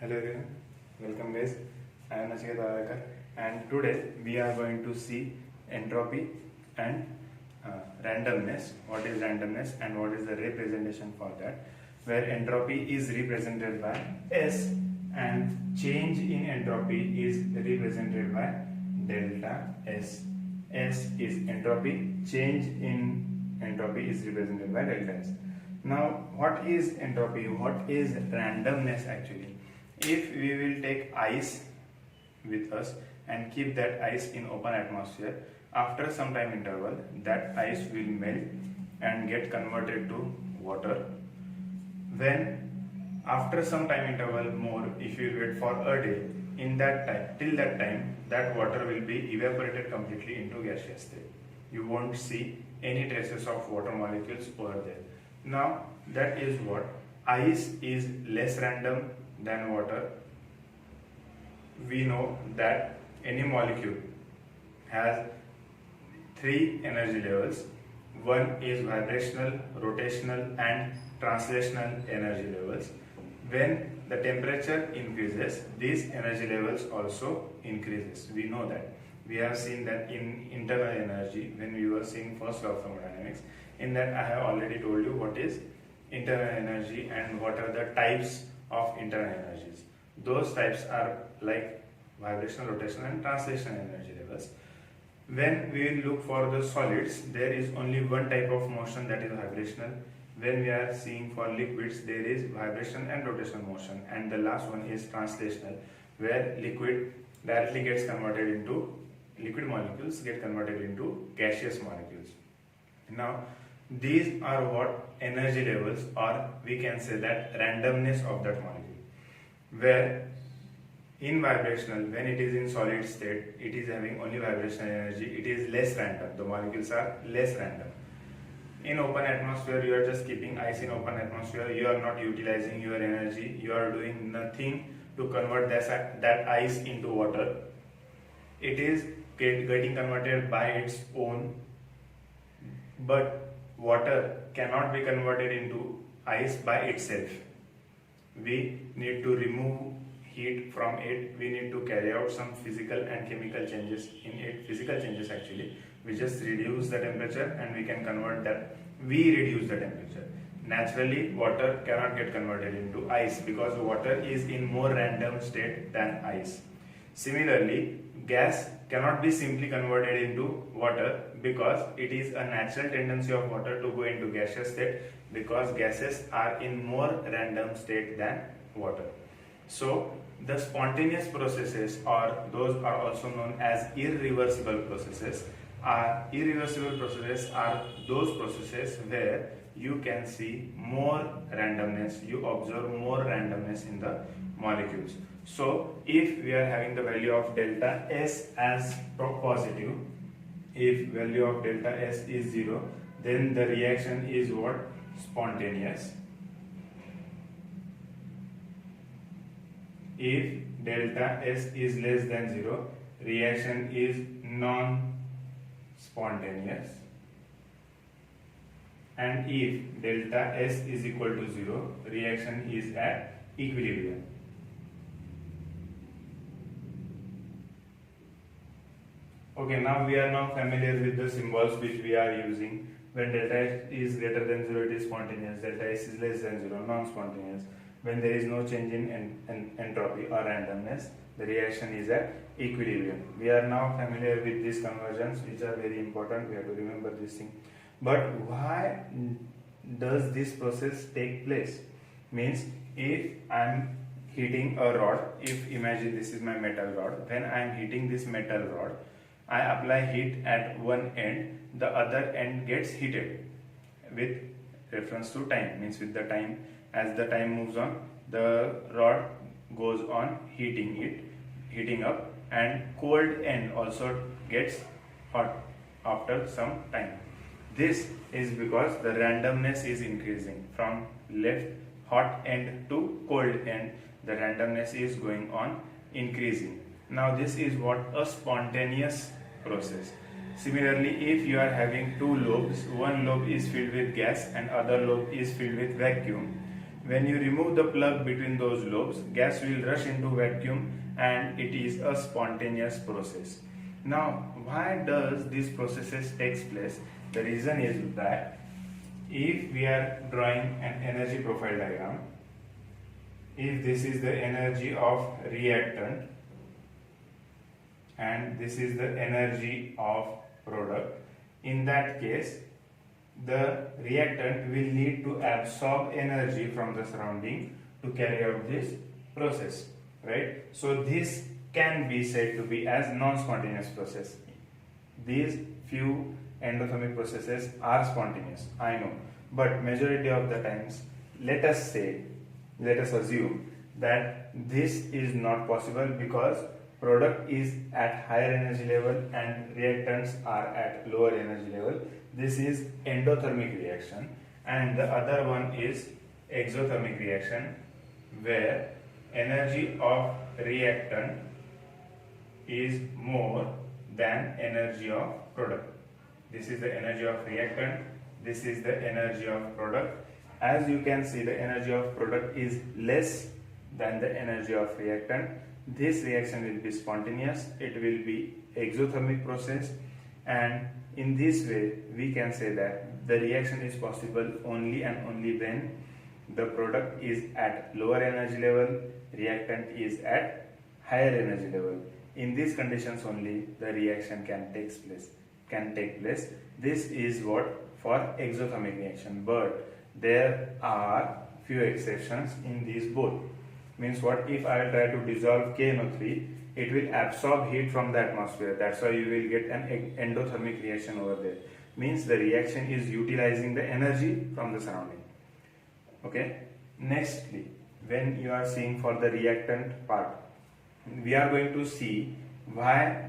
Hello everyone, welcome guys. I am Nachiket Agarkar and today we are going to see entropy and randomness. What is randomness and what is the representation for that? Where entropy is represented by S and change in entropy is represented by delta S. S is entropy, change in entropy is represented by delta S. Now, what is entropy? What is randomness actually? If we will take ice with us and keep that ice in open atmosphere, after some time interval, that ice will melt and get converted to water. When after some time interval more, if you wait for a day, in that time, till that time, that water will be evaporated completely into gaseous state. You won't see any traces of water molecules over there. Now that is what ice is less random than water. We know that any molecule has three energy levels. One is vibrational, rotational and translational energy levels. When the temperature increases, these energy levels also increases. We know that. We have seen that in internal energy when we were seeing first law of thermodynamics. In that I have already told you what is internal energy and what are the types of internal energies. Those types are like vibrational, rotational and translational energy levels. When we will look for the solids, there is only one type of motion, that is vibrational. When we are seeing for liquids, there is vibration and rotational motion, and the last one is translational, where liquid directly gets converted into liquid molecules get converted into gaseous molecules. Now these are what energy levels, or we can say that randomness of that molecule. Where in vibrational, when it is in solid state, it is having only vibrational energy, it is less random, the molecules are less random. In open atmosphere, you are just keeping ice in open atmosphere, you are not utilizing your energy, you are doing nothing to convert that ice into water. It is getting converted by its own, but water cannot be converted into ice by itself. We need to remove heat from it, we need to carry out some physical and chemical changes in it. Physical changes actually, we just reduce the temperature and we can convert that. We reduce the temperature. Naturally water cannot get converted into ice because water is in more random state than ice. Similarly, gas cannot be simply converted into water because it is a natural tendency of water to go into gaseous state, because gases are in more random state than water. So the spontaneous processes, or those are also known as irreversible processes, are those processes where you can see more randomness, you observe more randomness in the molecules. So if we are having the value of delta S as positive, if value of delta S is 0, then the reaction is what? Spontaneous. If delta S is less than 0, reaction is non-spontaneous. And if delta S is equal to 0, reaction is at equilibrium. Okay, now we are familiar with the symbols which we are using. When delta S is greater than 0, it is spontaneous. Delta S is less than 0, non-spontaneous. When there is no change in entropy or randomness, the reaction is at equilibrium. We are now familiar with these conversions, which are very important. We have to remember this thing. But why does this process take place? Means if I am heating a rod, if imagine this is my metal rod, when I am heating this metal rod, I apply heat at one end, the other end gets heated with reference to time, means with the time. As the time moves on, the rod goes on heating up, and cold end also gets hot after some time. This is because the randomness is increasing from left hot end to cold end. The randomness is going on increasing. Now this is what a spontaneous process. Similarly, if you are having two lobes, one lobe is filled with gas and other lobe is filled with vacuum. When you remove the plug between those lobes, gas will rush into vacuum and it is a spontaneous process. Now, why does these processes takes place? The reason is that if we are drawing an energy profile diagram, if this is the energy of reactant and this is the energy of product, in that case the reactant will need to absorb energy from the surrounding to carry out this process, right? So this can be said to be as non-spontaneous process. These few endothermic processes are spontaneous, I know, but majority of the times, let us assume that this is not possible because product is at higher energy level and reactants are at lower energy level. This is endothermic reaction, and the other one is exothermic reaction, where energy of reactant is more than energy of product. This is the energy of reactant, this is the energy of product. As you can see, the energy of product is less than the energy of reactant. This reaction will be spontaneous, it will be exothermic process, and in this way we can say that the reaction is possible only and only when the product is at lower energy level, reactant is at higher energy level. In these conditions only the reaction can take place. This is what for exothermic reaction, but there are few exceptions in these both. Means what? If I try to dissolve KNO3, it will absorb heat from the atmosphere. That's why you will get an endothermic reaction over there. Means the reaction is utilizing the energy from the surrounding. Okay. Nextly, when you are seeing for the reactant part, we are going to see why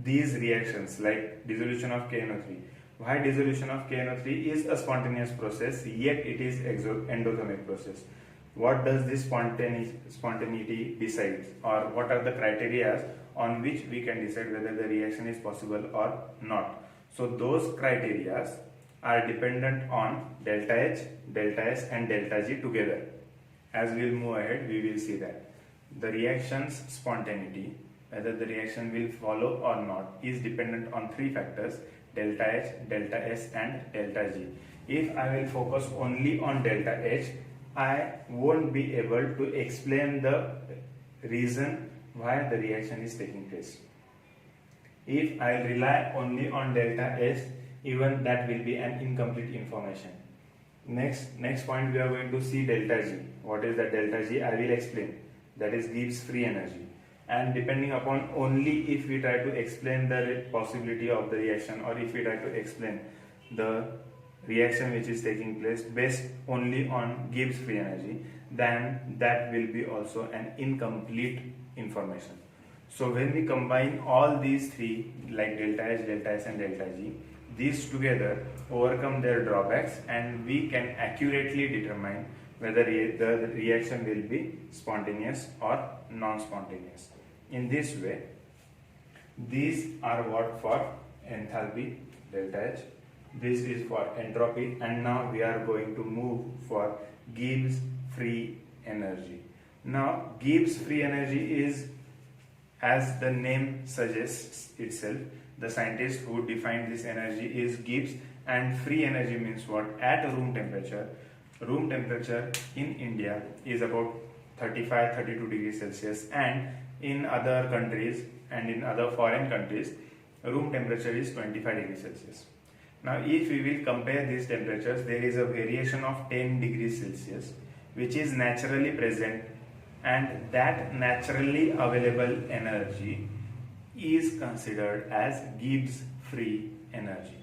these reactions like dissolution of KNO3. Why dissolution of KNO3 is a spontaneous process, yet it is endothermic process. What does this spontaneity decide, or what are the criteria on which we can decide whether the reaction is possible or not? So those criteria are dependent on delta H, delta S and delta G together. As we will move ahead, we will see that the reaction's spontaneity, whether the reaction will follow or not, is dependent on three factors: delta H, delta S and delta G. If I will focus only on delta H, I won't be able to explain the reason why the reaction is taking place. If I rely only on delta S, even that will be an incomplete information. Next point, we are going to see delta G. What is the delta G? I will explain. That is Gibbs free energy. And depending upon only if we try to explain the possibility of the reaction, or if we try to explain the reaction which is taking place based only on Gibbs free energy, then that will be also an incomplete information. So when we combine all these three, like delta H, delta S and delta G, these together overcome their drawbacks and we can accurately determine whether the reaction will be spontaneous or non-spontaneous. In this way, these are what for enthalpy, delta H, this is for entropy, and now we are going to move for Gibbs free energy. Now Gibbs free energy is, as the name suggests itself, the scientist who defined this energy is Gibbs, and free energy means what? At room temperature. Room temperature in India is about 35-32 degrees Celsius, and in other countries and in other foreign countries room temperature is 25 degrees Celsius. Now if we will compare these temperatures, there is a variation of 10 degrees Celsius which is naturally present, and that naturally available energy is considered as Gibbs free energy.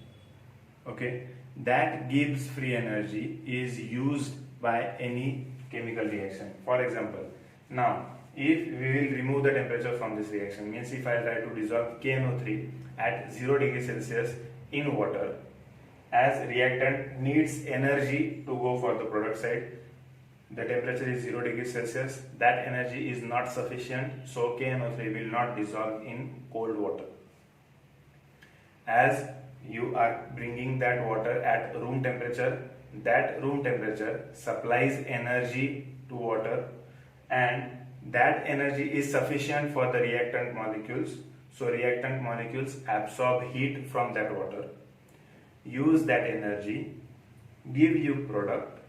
Okay, that Gibbs free energy is used by any chemical reaction. For example, now if we will remove the temperature from this reaction, means if I try to dissolve KNO3 at 0 degrees Celsius in water, as reactant needs energy to go for the product side, the temperature is 0 degrees Celsius, that energy is not sufficient, so KNO3 will not dissolve in cold water. As you are bringing that water at room temperature, that room temperature supplies energy to water, and that energy is sufficient for the reactant molecules. So reactant molecules absorb heat from that water, use that energy, give you product,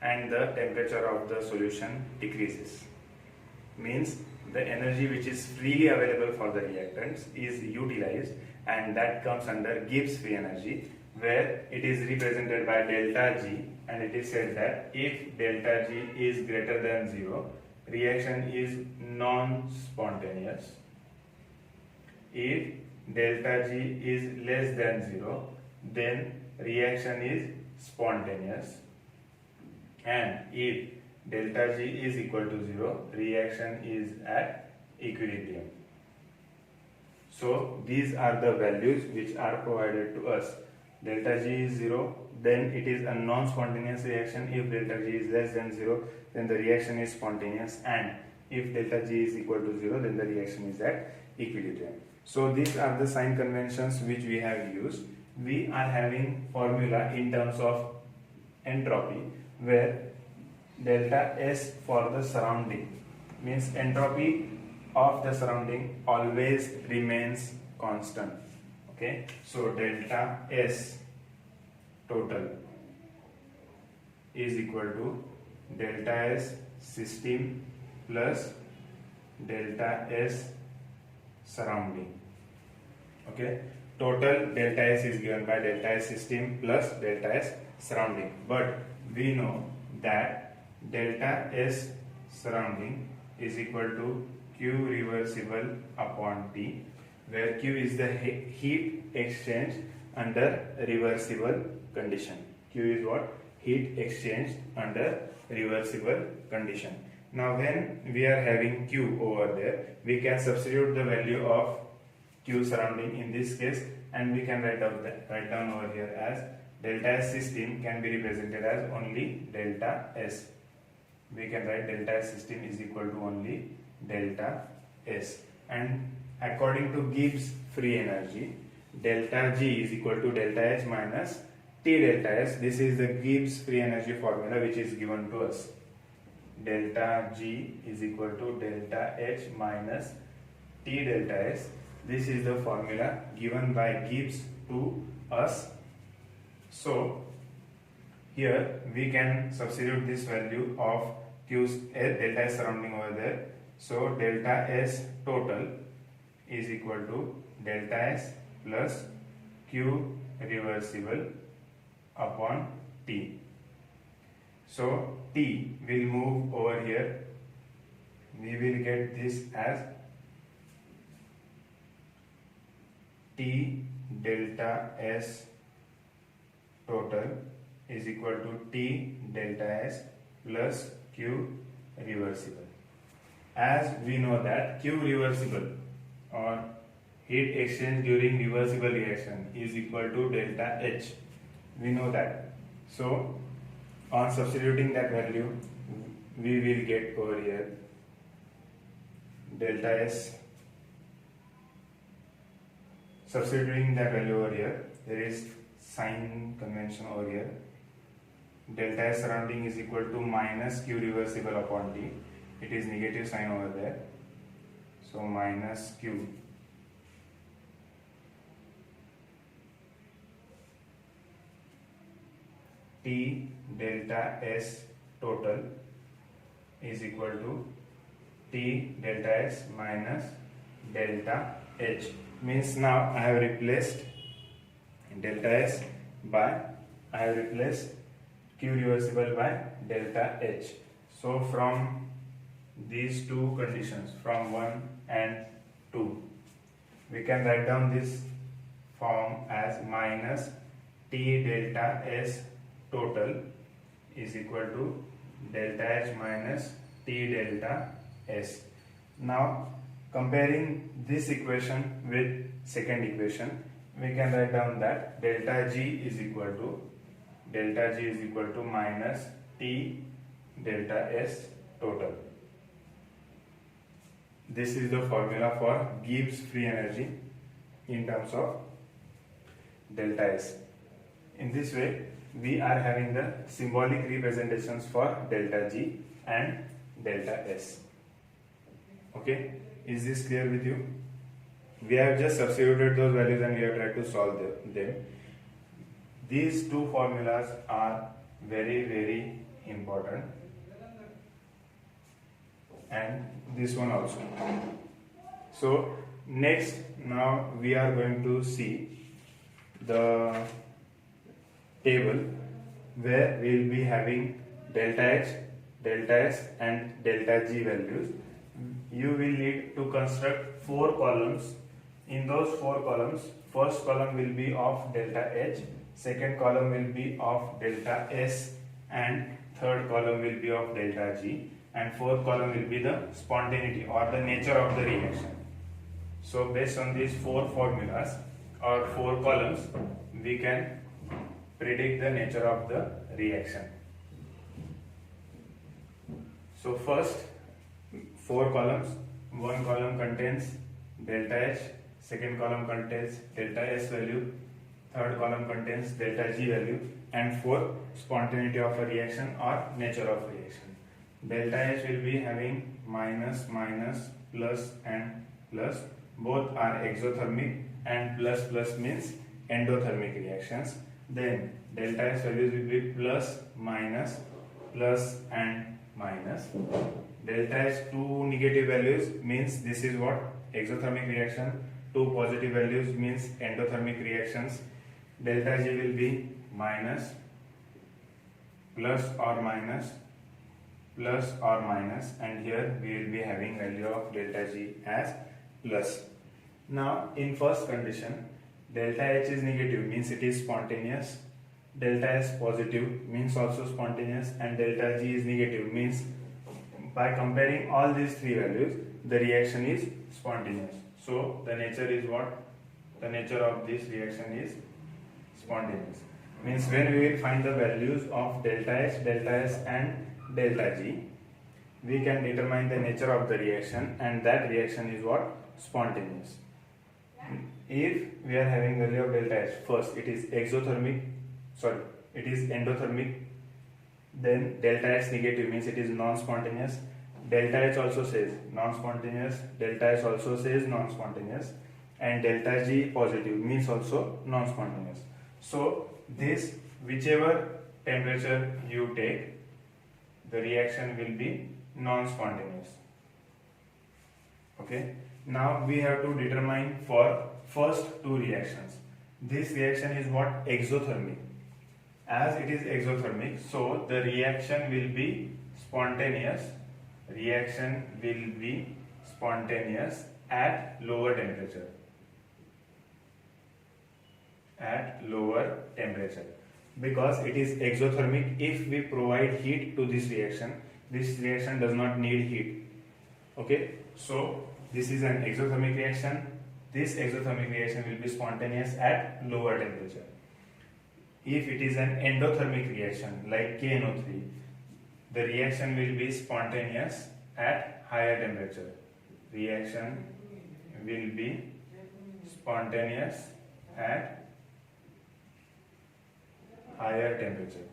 and the temperature of the solution decreases. Means the energy which is freely available for the reactants is utilized, and that comes under Gibbs free energy, where it is represented by delta G, and it is said that if delta G is greater than 0, reaction is non-spontaneous. If delta G is less than 0, then reaction is spontaneous, and if delta G is equal to 0, reaction is at equilibrium. So these are the values which are provided to us. Delta G is 0, then it is a non-spontaneous reaction. If delta G is less than 0, then the reaction is spontaneous, and if delta G is equal to 0, then the reaction is at equilibrium. So these are the sign conventions which we have used. We are having formula in terms of entropy, where delta S for the surrounding means entropy of the surrounding always remains constant. Okay, so delta S total is equal to delta S system plus delta S surrounding. Okay, total delta S is given by delta S system plus delta S surrounding, but we know that delta S surrounding is equal to Q reversible upon T, where Q is the heat exchange under reversible condition. Q is what? Heat exchange under reversible condition. Now when we are having Q over there, we can substitute the value of Q surrounding in this case, and we can write down over here as delta S system can be represented as only delta S. We can write delta S system is equal to only delta S, and according to Gibbs free energy, delta G is equal to delta H minus T delta S. This is the Gibbs free energy formula which is given to us. Delta G is equal to delta H minus T delta S. This is the formula given by Gibbs to us. So here we can substitute this value of Q's delta S surrounding over there. So delta S total is equal to delta S plus Q reversible upon T. So T will move over here. We will get this as T delta S total is equal to T delta S plus Q reversible. As we know that Q reversible or heat exchange during reversible reaction is equal to delta H. We know that. So on substituting that value, we will get over here delta S. Substituting that value over here, there is sign convention over here. Delta S surrounding is equal to minus Q reversible upon T. It is negative sign over there. So minus Q T delta S total is equal to T delta S minus delta H. Means now I have replaced delta S by, I have replaced Q reversible by delta H. So from these two conditions, from 1 and 2, we can write down this form as minus T delta S total is equal to delta H minus T delta S. Now comparing this equation with second equation, we can write down that delta G is equal to minus T delta S total. This is the formula for Gibbs free energy in terms of delta S. In this way, we are having the symbolic representations for delta G and delta S. Okay, is this clear with you? We have just substituted those values and we have tried to solve them. These two formulas are very important, and this one also. So next, now we are going to see the table where we will be having delta H, delta S and delta G values. You will need to construct 4 columns. In those 4 columns, first column will be of delta H, second column will be of delta S, and third column will be of delta G, and fourth column will be the spontaneity or the nature of the reaction. So based on these 4 formulas or 4 columns, we can predict the nature of the reaction. So first 4 columns, one column contains delta H, second column contains delta S value, third column contains delta G value, and fourth spontaneity of a reaction or nature of reaction. Delta H will be having minus, minus, plus and plus. Both are exothermic, and plus plus means endothermic reactions. Then delta S values will be plus, minus, plus and minus. Delta H, 2 negative values means this is what? Exothermic reaction. 2 positive values means endothermic reactions. Delta G will be minus, plus or minus, plus or minus, and here we will be having value of delta G as plus. Now in first condition, delta H is negative means it is spontaneous, delta S positive means also spontaneous, and delta G is negative means by comparing all these 3 values the reaction is spontaneous. So the nature is what? The nature of this reaction is spontaneous. Means when we will find the values of delta H, delta S and delta G, we can determine the nature of the reaction, and that reaction is what? Spontaneous. If we are having value of delta H, first it is it is endothermic, then delta H negative means it is non-spontaneous. Delta H also says non-spontaneous, delta S also says non-spontaneous, and delta G positive means also non-spontaneous. So this, whichever temperature you take, the reaction will be non-spontaneous. Okay. Now we have to determine for first 2 reactions. This reaction is what? Exothermic. As it is exothermic, so the reaction will be spontaneous. Reaction will be spontaneous at lower temperature. At lower temperature. Because it is exothermic, if we provide heat to this reaction does not need heat. Okay, so this is an exothermic reaction. This exothermic reaction will be spontaneous at lower temperature. If it is an endothermic reaction like KNO3, the reaction will be spontaneous at higher temperature. Reaction will be spontaneous at higher temperature.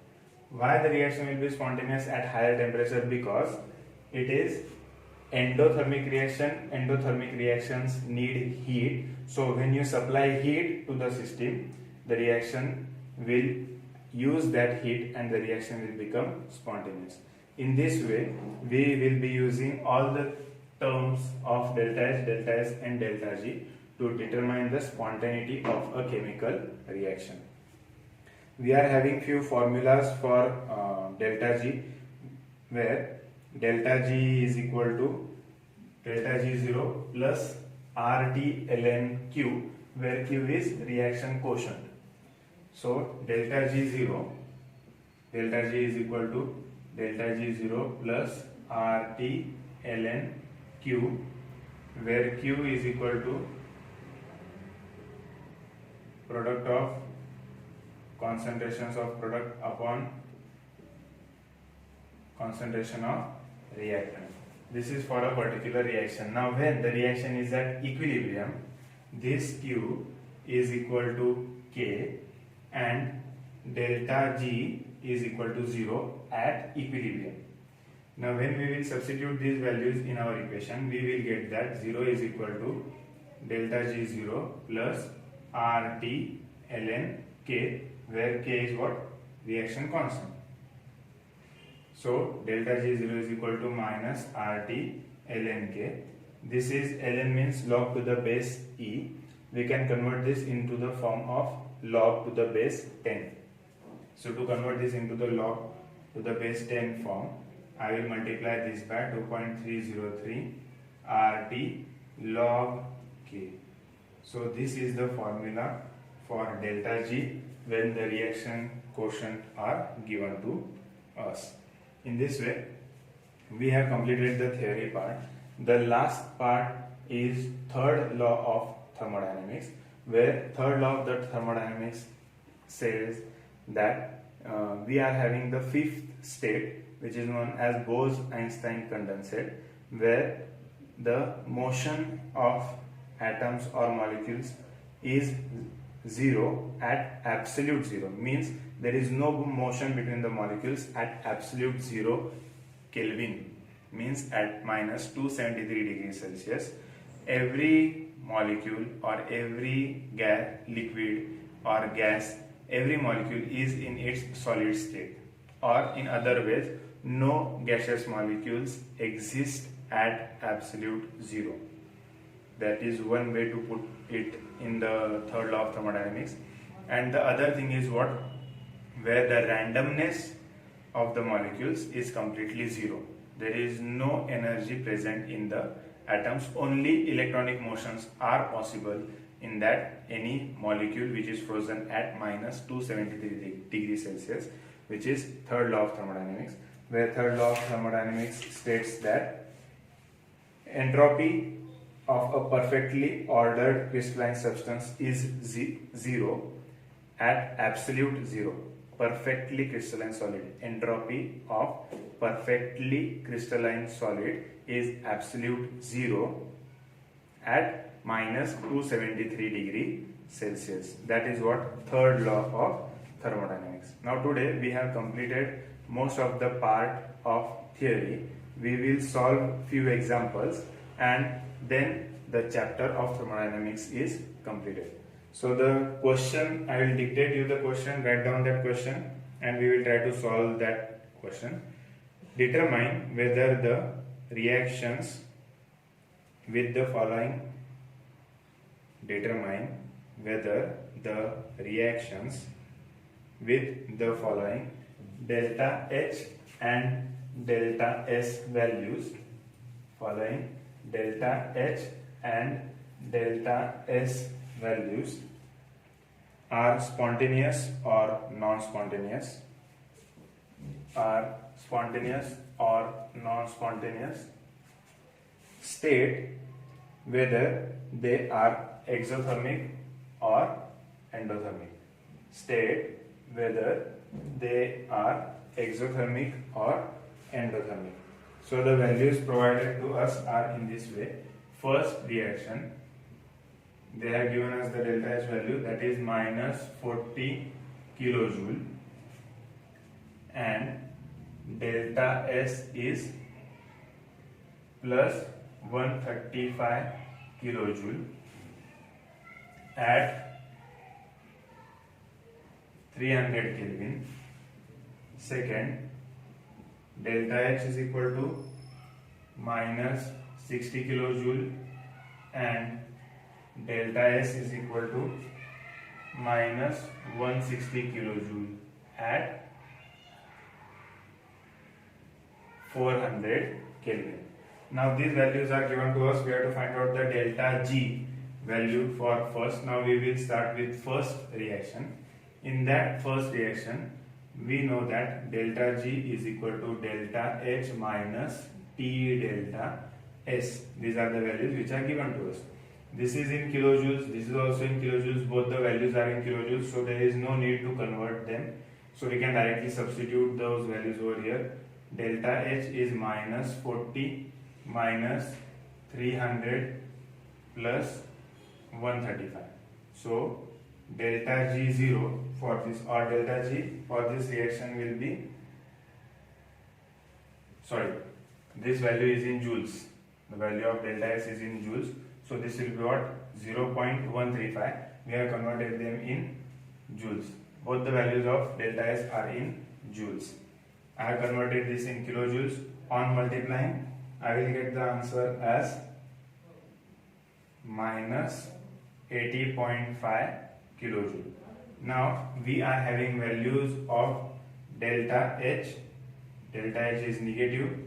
Why the reaction will be spontaneous at higher temperature? Because it is endothermic reaction. Endothermic reactions need heat. So when you supply heat to the system, the reaction will use that heat and the reaction will become spontaneous. In this way, we will be using all the terms of delta H, delta S and delta G to determine the spontaneity of a chemical reaction. We are having few formulas for delta G, where delta G is equal to delta G0 plus RT ln Q, where Q is reaction quotient. So delta G0, delta G is equal to delta G0 plus RT ln Q, where Q is equal to product of concentrations of product upon concentration of reactant. This is for a particular reaction. Now when the reaction is at equilibrium, this Q is equal to K and delta G is equal to 0 at equilibrium. Now when we will substitute these values in our equation, we will get that 0 is equal to delta G0 plus RT ln K, where K is what? Reaction constant. So delta G0 is equal to minus RT ln K. This is ln means log to the base E. We can convert this into the form of log to the base 10. So to convert this into the log to the base 10 form, I will multiply this by 2.303 RT log K. So this is the formula for delta G when the reaction quotient are given to us. In this way, we have completed the theory part. The last part is third law of thermodynamics, where third law of the thermodynamics says that we are having the fifth state, which is known as Bose-Einstein condensate, where the motion of atoms or molecules is zero at absolute zero, means there is no motion between the molecules at absolute zero Kelvin, means at minus 273 degrees Celsius. Every molecule or every gas, liquid or gas, every molecule is in its solid state, or in other ways, no gaseous molecules exist at absolute zero. That is one way to put it in the third law of thermodynamics. And the other thing is what? Where the randomness of the molecules is completely zero. There is no energy present in the atoms, only electronic motions are possible in that any molecule which is frozen at minus 273 degrees Celsius, which is third law of thermodynamics, where third law of thermodynamics states that entropy of a perfectly ordered crystalline substance is zero at absolute zero. Perfectly crystalline solid, entropy of perfectly crystalline solid is absolute zero at minus 273 degree Celsius. That is what third law of thermodynamics. Now today we have completed most of the part of theory. We will solve few examples and then the chapter of thermodynamics is completed. So the question, I will dictate you the question, write down that question and we will try to solve that question. Determine whether the reactions with the following, determine whether the reactions with the following delta H and delta S values, following delta H and delta S values are spontaneous or non-spontaneous, are spontaneous or non-spontaneous, state whether they are exothermic or endothermic, state whether they are exothermic or endothermic. So the values provided to us are in this way. First reaction, they have given us the delta H value, that is minus 40 kilojoule, and delta S is plus 135 kilojoule at 300 Kelvin. Second, delta H is equal to minus 60 kilojoule and delta S is equal to minus 160 kilojoule at 400 Kelvin. Now these values are given to us. We have to find out the delta G value for first. Now we will start with first reaction. In that first reaction, we know that delta G is equal to delta H minus T delta S. These are the values which are given to us. This is in kilojoules, this is also in kilojoules, both the values are in kilojoules, so there is no need to convert them. So we can directly substitute those values over here. Delta H is minus 40 minus 300 plus 135. So delta G0 for this, or delta G for this reaction will be, sorry, this value is in joules. The value of delta S is in joules. So this will be what? 0.135. We have converted them in joules. Both the values of delta S are in joules. I have converted this in kilojoules. On multiplying, I will get the answer as minus 80.5 kilojoule. Now we are having values of delta H. Delta H is negative,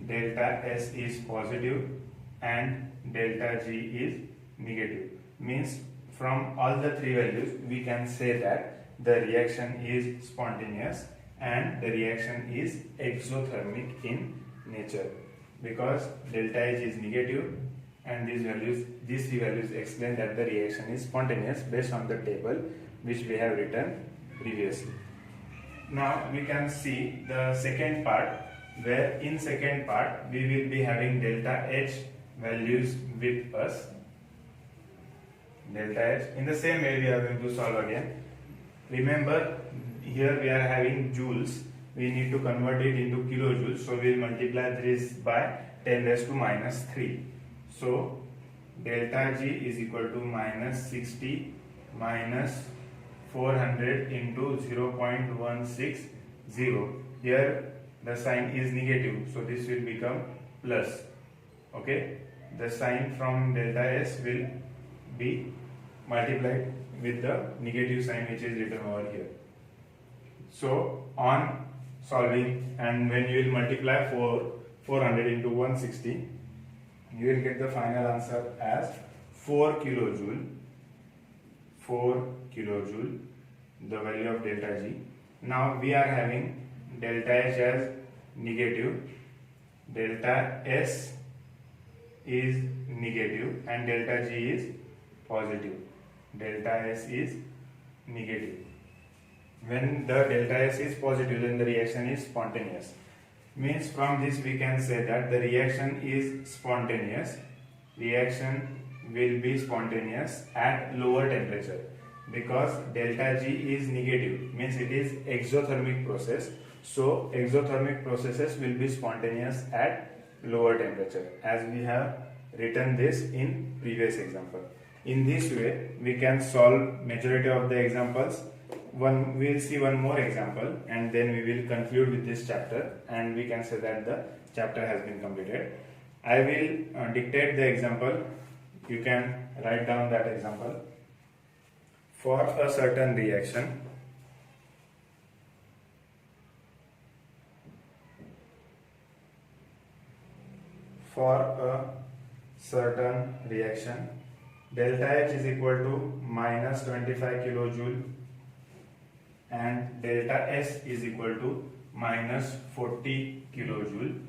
delta S is positive, and delta G is negative. Means from all the three values we can say that the reaction is spontaneous and the reaction is exothermic in nature, because delta H is negative and these three values explain that the reaction is spontaneous based on the table which we have written previously. Now we can see the second part, where in second part we will be having delta H values with us. Delta H, in the same way we are going to solve again. Remember, here we are having joules, we need to convert it into kilojoules, so we will multiply this by 10 raised to minus 3. So delta G is equal to minus 60 minus 400 into 0.160. Here the sign is negative, so this will become plus. Okay, the sign from delta S will be multiplied with the negative sign which is written over here. So on solving, and when you will multiply 400 into 160, you will get the final answer as 4 kilojoule. 4 kilojoule, the value of delta G. Now we are having delta H as negative, delta S is negative, and delta G is positive. Delta S is negative. When the delta S is positive, then the reaction is spontaneous. Means from this we can say that the reaction is spontaneous. Reaction will be spontaneous at lower temperature, because delta G is negative, means it is exothermic process. So exothermic processes will be spontaneous at lower temperature, as we have written this in previous example. In this way we can solve majority of the examples. We will see one more example and then we will conclude with this chapter, and we can say that the chapter has been completed. I will dictate the example. You can write down that example. For a certain reaction, delta H is equal to minus 25 kilojoule and delta S is equal to minus 40 kilojoule.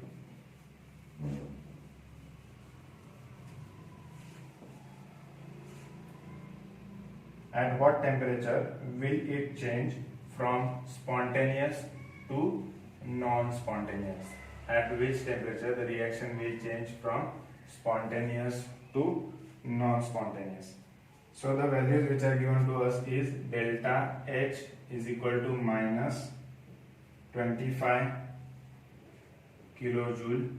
At what temperature will it change from spontaneous to non-spontaneous? At which temperature the reaction will change from spontaneous to non-spontaneous? So the values which are given to us is delta H is equal to minus 25 kilojoule.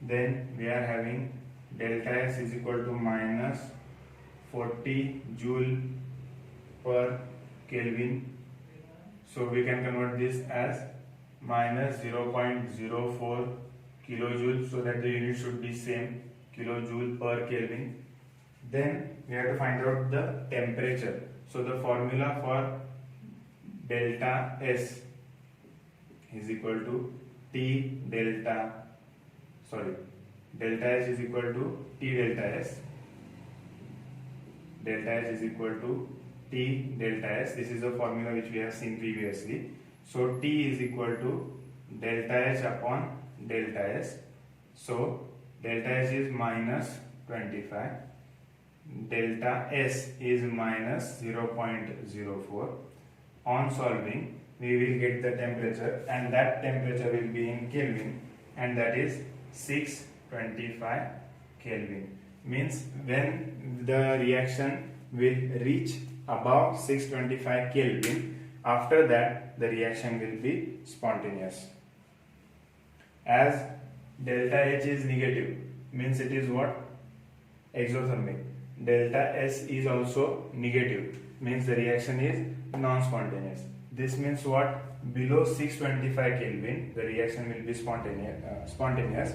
Then we are having delta S is equal to minus 40 joule per Kelvin. So we can convert this as minus 0.04 kilojoule, so that the unit should be same, kilojoule per Kelvin. Then we have to find out the temperature. So the formula for delta S is equal to delta H is equal to T delta S. Delta H is equal to T delta S. This is the formula which we have seen previously. So T is equal to delta H upon delta S. So delta H is minus 25. Delta S is minus 0.04. On solving, we will get the temperature, and that temperature will be in Kelvin, and that is 625 Kelvin. Means when the reaction will reach above 625 Kelvin. After that, the reaction will be spontaneous. As delta H is negative, means it is what? Exothermic. Delta S is also negative, means the reaction is non-spontaneous. This means what? Below 625 Kelvin, the reaction will be spontaneous,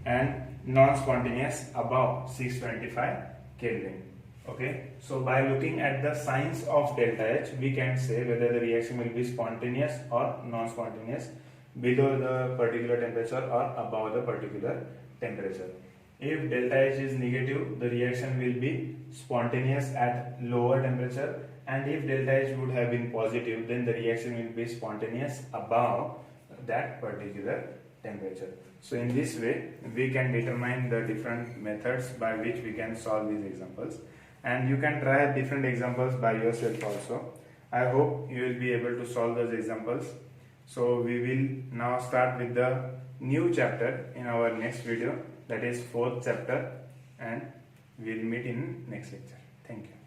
and non-spontaneous above 625 Kelvin. Okay, so by looking at the signs of delta H, we can say whether the reaction will be spontaneous or non-spontaneous below the particular temperature or above the particular temperature. If delta H is negative, the reaction will be spontaneous at lower temperature, and if delta H would have been positive, then the reaction will be spontaneous above that particular temperature. So in this way, we can determine the different methods by which we can solve these examples, and you can try different examples by yourself also. I hope you will be able to solve those examples. So we will now start with the new chapter in our next video, that is 4th chapter, and we will meet in next lecture. Thank you.